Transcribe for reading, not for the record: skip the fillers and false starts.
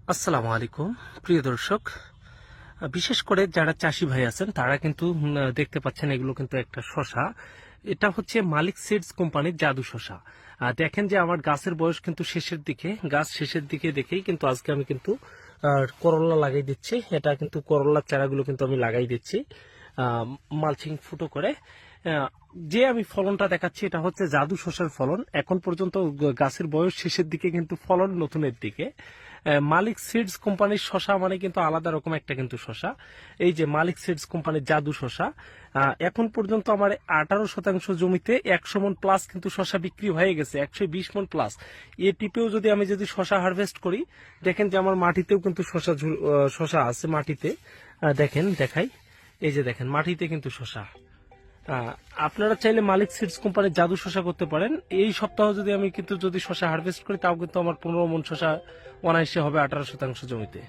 আসসালামু আলাইকুম প্রিয় দর্শক, বিশেষ করে যারা চাষি ভাই আছেন তারা কিন্তু দেখতে পাচ্ছেন এগুলো কিন্তু একটা শশা। এটা হচ্ছে মালিক সিডস কোম্পানির জাদু শশা। দেখেন যে আমার গাছের বয়স কিন্তু শেষের দিকে, গাছ শেষের দিকে দেখেই কিন্তু আজকে আমি কিন্তু করল্লা লাগাই দিচ্ছি। এটা কিন্তু করল্লার চারাগুলো কিন্তু আমি লাগাই দিচ্ছি মালচিং ফুটো করে। আহ, যে আমি ফলনটা দেখাচ্ছি এটা হচ্ছে জাদু শসার ফলন। এখন পর্যন্ত গাছের বয়স শেষের দিকে কিন্তু ফলন নতুনের দিকে। মালিক সিডস কোম্পানির শশা মানে কিন্তু আলাদা রকম একটা কিন্তু শশা। এই যে মালিক সিডস কোম্পানির জাদু শশা, এখন পর্যন্ত আমার 18% জমিতে 100 মন প্লাস কিন্তু শশা বিক্রি হয়ে গেছে, 120 মন প্লাস। এ টিপেও যদি শশা হারভেস্ট করি, দেখেন যে আমার মাটিতেও কিন্তু শশা আছে মাটিতে। দেখেন দেখাই, এই যে দেখেন মাটিতে কিন্তু শশা। আপনারা চাইলে মালিক সিডস কোম্পানির জাদু শশা করতে পারেন। এই সপ্তাহ যদি আমি কিন্তু যদি শশা হারভেস্ট করি তাও কিন্তু আমার 15 মন শশা অনায়াসে হবে 18% জমিতে।